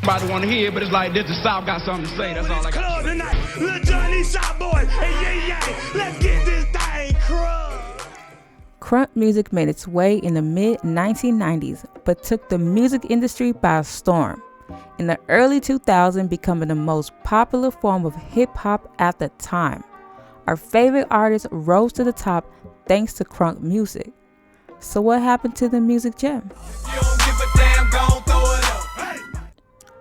Everybody want to hear, but it's like this. The South got something to say. That's all I got. Club tonight, Lil Jon, East Sideboyz, and yeah, let's get this thing crunk. Crunk music made its way in the mid-1990s, but took the music industry by storm. In the early 2000s, becoming the most popular form of hip-hop at the time. Our favorite artists rose to the top thanks to crunk music. So what happened to the music gem?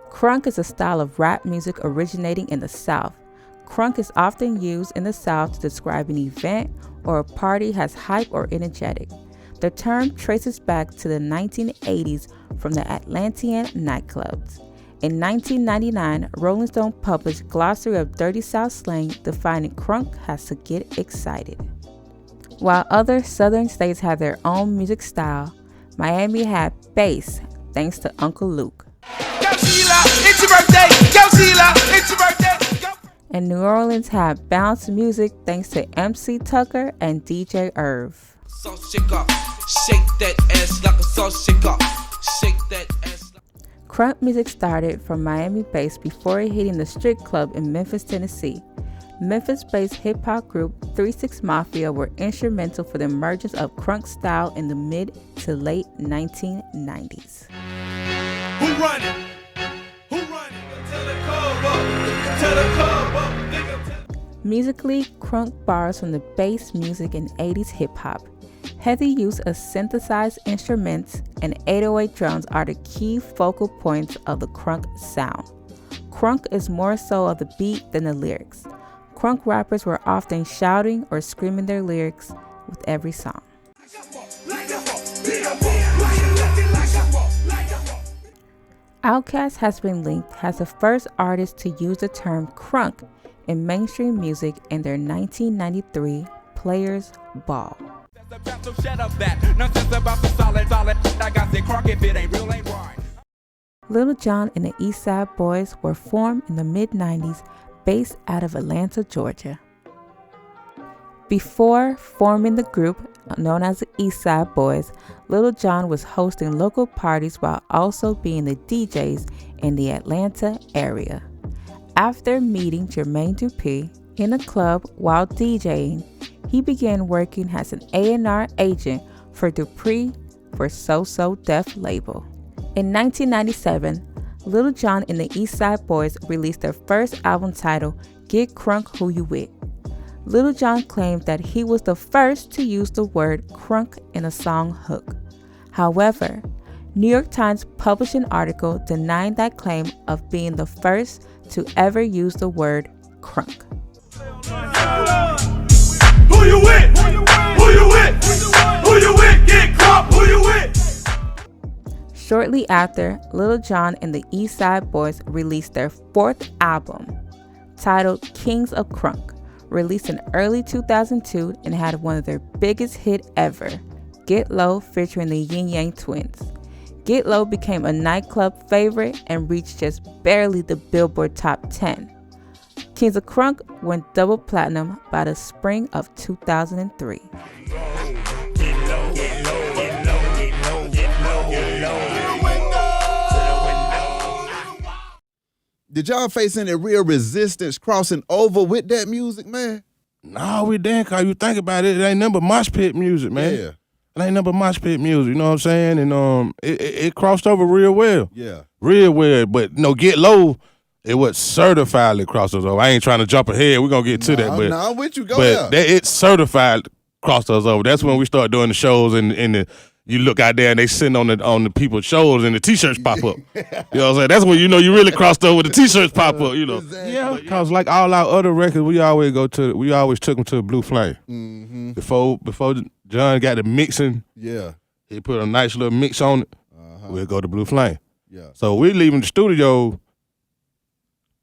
Crunk is a style of rap music originating in the South. Crunk is often used in the South to describe an event or a party as hype or energetic. The term traces back to the 1980s from the Atlantean nightclubs. In 1999, Rolling Stone published Glossary of Dirty South slang defining crunk as to get excited. While other southern states had their own music style, Miami had bass thanks to Uncle Luke. Go Sheila, it's your birthday! Go Sheila, it's your birthday! Go. And New Orleans had bounce music thanks to MC Tucker and DJ Irv. So shake up, shake that ass like a sauce shaker. Shake that ass. Crunk music started from Miami bass before hitting the strip club in Memphis, Tennessee. Memphis-based hip-hop group 3 6 Mafia were instrumental for the emergence of crunk style in the mid to late 1990s. Who running? Who running? Tell the club up. Tell the club up. Nigga, Musically, crunk borrows from the bass music in 80s hip-hop. Heavy use of synthesized instruments and 808 drums are the key focal points of the crunk sound. Crunk is more so of the beat than the lyrics. Crunk rappers were often shouting or screaming their lyrics with every song. Outkast has been linked as the first artist to use the term crunk in mainstream music in their 1993 Players Ball. Lil Jon and the Eastsideboyz were formed in the mid-90s based out of Atlanta, Georgia. Before forming the group known as the Eastsideboyz, Lil Jon was hosting local parties while also being the DJs in the Atlanta area. After meeting Jermaine Dupri in a club while DJing, he began working as an A&R agent for Dupri for So So Def label. In 1997, Lil Jon and the Eastsideboyz released their first album titled Get Crunk Who You With. Lil Jon claimed that he was the first to use the word crunk in a song hook. However, New York Times published an article denying that claim of being the first to ever use the word crunk. who you with? Who you with? Who you with? Get crunk. Who you with? Shortly after, Lil Jon and the Eastsideboyz released their fourth album, titled Kings of Crunk, released in early 2002 and had one of their biggest hits ever, Get Low featuring the Yin Yang Twins. Get Low became a nightclub favorite and reached just barely the Billboard Top 10. Kings of Crunk went double platinum by the spring of 2003. Did y'all face any real resistance crossing over with that music, man? No, we didn't, cause you think about it, it ain't nothing but mosh pit music, man. Yeah. It ain't nothing but mosh pit music, you know what I'm saying? And it crossed over real well. Yeah. Real well. But Get Low, it was certifiedly crossed us over. I ain't trying to jump ahead. We're gonna get to that, but I'm with you. Go but there. it's certified crossed us over. That's when we start doing the shows and you look out there and they sitting on the people's shoulders and the t-shirts pop up. You know what I'm saying? That's when you know you really crossed over. The t-shirts pop up. You know. Exactly. Yeah, cause like all our other records, we always took them to Blue Flame. Mm-hmm. Before John got the mixing, Yeah. he put a nice little mix on it. We'll go to Blue Flame. Yeah. So we leaving the studio,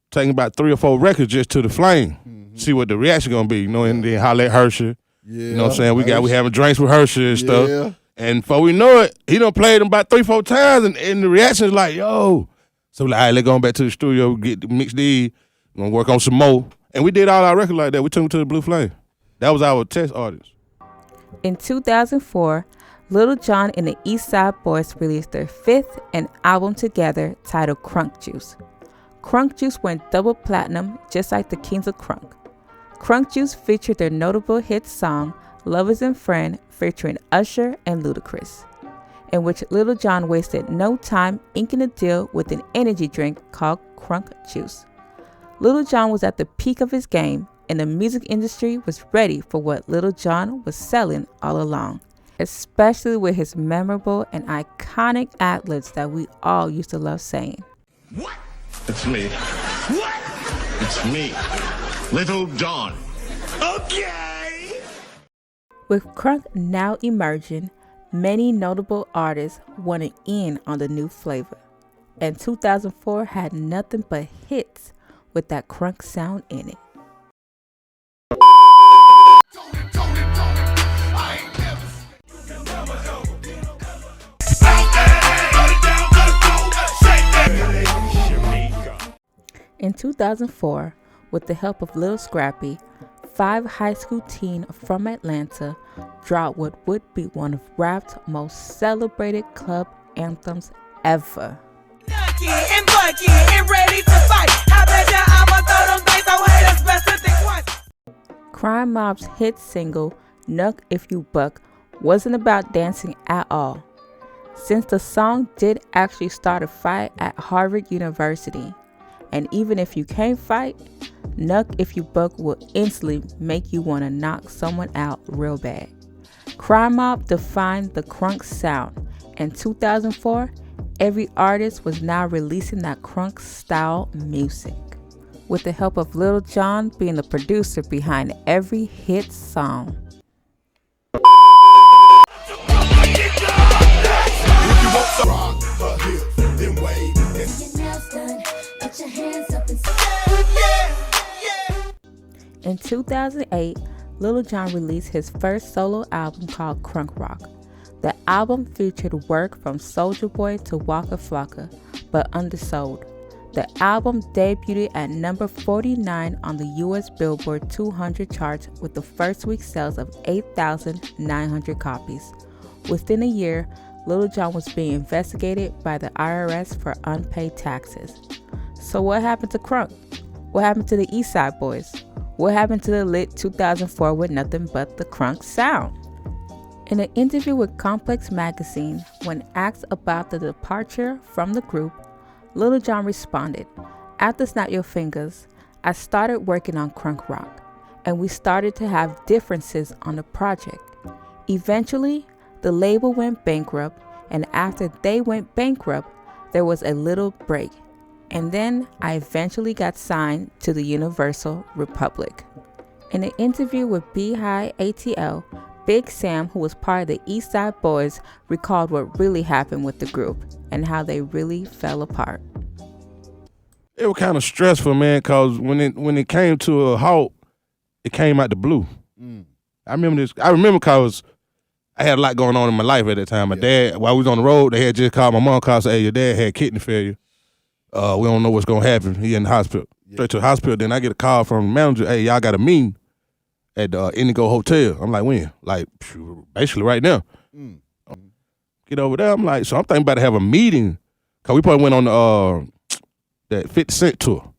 taking about 3 or 4 records just to the Flame, see what the reaction gonna be. You know, and then holler at Hershey. Yeah. You know what I'm saying? We having drinks with Hershey and stuff. Yeah. And before we know it, he done played them about 3-4 times, and the reaction is like, yo. So we like, all right, let's go back to the studio, get the mix these, gonna work on some more. And we did all our records like that. We took them to the Blue Flame. That was our test audience. In 2004, Lil Jon and the East Sideboyz released their 5th and album together titled Crunk Juice. Crunk Juice went double platinum just like the Kings of Crunk. Crunk Juice featured their notable hit song Lovers and Friend featuring Usher and Ludacris, in which Lil Jon wasted no time inking a deal with an energy drink called Crunk Juice. Lil Jon was at the peak of his game, and the music industry was ready for what Lil Jon was selling all along, especially with his memorable and iconic ad-libs that we all used to love saying. What? It's me. What? It's me, Lil Jon. Okay. With Crunk now emerging, many notable artists wanted in on the new flavor, and 2004 had nothing but hits with that crunk sound in it. In 2004, with the help of Lil Scrappy, 5 high school teens from Atlanta dropped what would be one of rap's most celebrated club anthems ever. Nucky and Bucky and ready to fight. I bet ya I'ma throw them things away. It's best to think twice. Crime Mob's hit single, Nuck If You Buck, wasn't about dancing at all, since the song did actually start a fight at Harvard University. And even if you can't fight, Nuck If You Buck will instantly make you want to knock someone out real bad. Crime Mob defined the crunk sound. In 2004, every artist was now releasing that crunk style music, with the help of Lil Jon being the producer behind every hit song. In 2008, Lil Jon released his first solo album called Crunk Rock. The album featured work from Soulja Boy to Waka Flocka, but undersold. The album debuted at number 49 on the US Billboard 200 charts with the first week sales of 8,900 copies. Within a year, Lil Jon was being investigated by the IRS for unpaid taxes. So what happened to Crunk? What happened to the Eastsideboyz? What happened to the lit 2004 with nothing but the crunk sound? In an interview with Complex Magazine, when asked about the departure from the group, Lil Jon responded, "After Snap Your Fingers, I started working on Crunk Rock, and we started to have differences on the project. Eventually, the label went bankrupt, and after they went bankrupt, there was a little break. And then I eventually got signed to the Universal Republic." In an interview with Beehive ATL, Big Sam, who was part of the Eastsideboyz, recalled what really happened with the group and how they really fell apart. It was kind of stressful, man, because when it came to a halt, it came out the blue. I remember because I had a lot going on in my life at that time. My dad, while we was on the road, they had just called my mom, called and said, "Hey, your dad had kidney failure. We don't know what's gonna happen. He in the hospital." Straight to the hospital. Then I get a call from the manager. "Hey, y'all got a meeting at the Indigo Hotel." I'm like, "When?" Like, basically right now. Get over there. I'm like, so I'm thinking about to have a meeting, cause we probably went on that 50 Cent tour.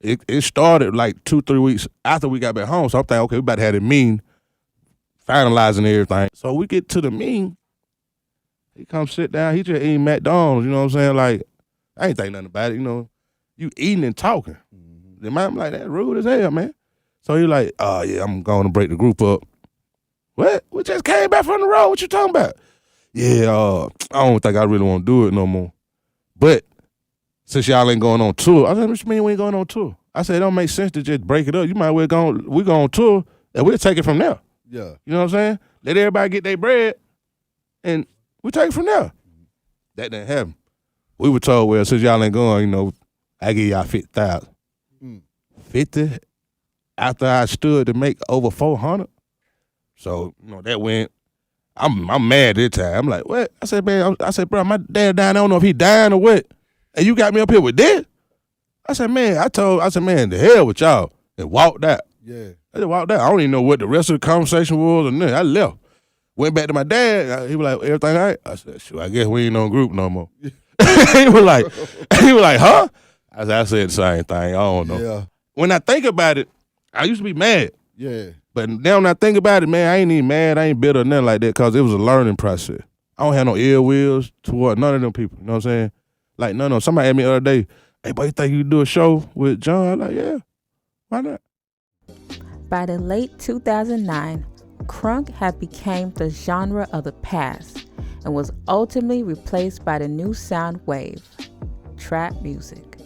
It started like 2-3 weeks after we got back home. So I'm thinking, okay, we about to have a meeting, finalizing everything. So we get to the meeting. He come sit down. He just eating McDonald's. You know what I'm saying? Like, I ain't think nothing about it, you know. You eating and talking. Then I'm like, that rude as hell, man. So he like, "Oh, yeah, I'm going to break the group up." "What? We just came back from the road. What you talking about?" "Yeah, I don't think I really want to do it no more. But since y'all ain't going on tour," I said, "What you mean we ain't going on tour?" I said, "It don't make sense to just break it up. You might well we go on tour and we'll take it from there." Yeah. You know what I'm saying? Let everybody get their bread and we take it from there. That didn't happen. We were told, "Well, since y'all ain't going, you know, I give y'all 50,000. 50 after I stood to make over 400. So, you know, that went. I'm mad this time. I'm like, "What?" I said, "Man, bro, my dad dying. I don't know if he dying or what. And you got me up here with this?" I said, "Man, man, the hell with y'all." And walked out. Yeah. I just walked out. I don't even know what the rest of the conversation was or nothing. I left. Went back to my dad. He was like, everything all right? I said, sure, I guess we ain't on group no more. he was like, huh? I said the same thing. I don't know. Yeah. When I think about it, I used to be mad. Yeah. But now when I think about it, man, I ain't even mad. I ain't bitter or nothing like that because it was a learning process. I don't have no ill wills toward none of them people. You know what I'm saying? Like, no. Somebody asked me the other day, hey, boy, you think you do a show with Jon? I'm like, yeah, why not? By the late 2009, Crunk had become the genre of the past and was ultimately replaced by the new sound wave, trap music.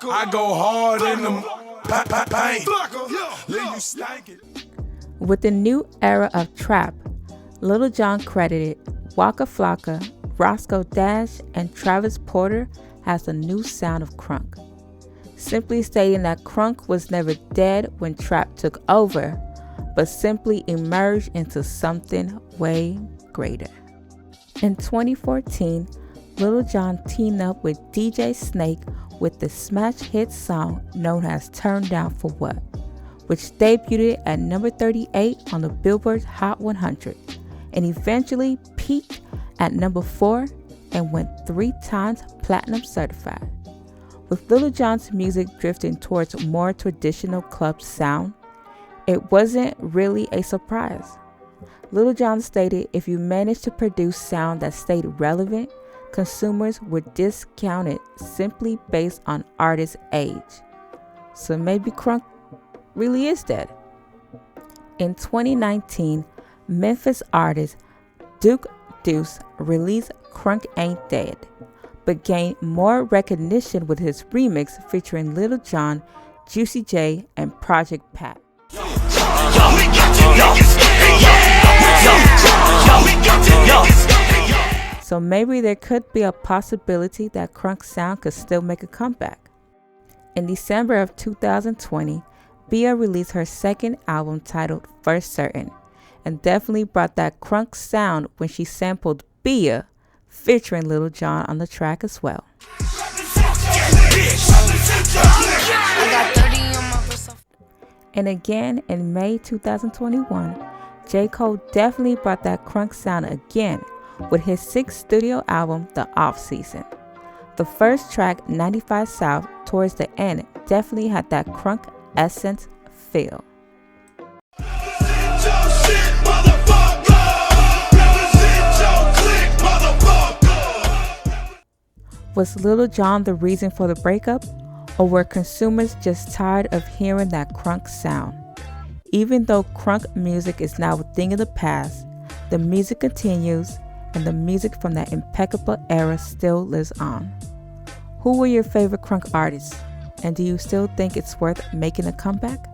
I go hard in the paint. Leave you stankin'. With the new era of trap, Lil Jon credited Waka Flocka, Roscoe Dash, and Travis Porter as the new sound of Crunk, simply stating that Crunk was never dead when trap took over, but simply emerged into something way greater. In 2014, Lil Jon teamed up with DJ Snake with the smash hit song known as Turn Down For What, which debuted at number 38 on the Billboard Hot 100 and eventually peaked at number 4 and went 3 times platinum certified. With Lil Jon's music drifting towards more traditional club sound, it wasn't really a surprise. Lil Jon stated if you managed to produce sound that stayed relevant, consumers would discount it simply based on artist's age. So maybe Crunk really is dead. In 2019, Memphis artist Duke Deuce released Crunk Ain't Dead, but gained more recognition with his remix featuring Lil Jon, Juicy J, and Project Pat. So maybe there could be a possibility that Crunk's sound could still make a comeback. In December of 2020, Bia released her second album titled First Certain, and definitely brought that Crunk sound when she sampled Bia, featuring Lil Jon on the track as well. And again in May 2021, J. Cole definitely brought that Crunk sound again with his 6th studio album, The Off Season. The first track, 95 South, towards the end definitely had that Crunk essence feel. Was Lil Jon the reason for the breakup, or were consumers just tired of hearing that Crunk sound? Even though Crunk music is now a thing of the past, the music continues, and the music from that impeccable era still lives on. Who were your favorite Crunk artists, and do you still think it's worth making a comeback?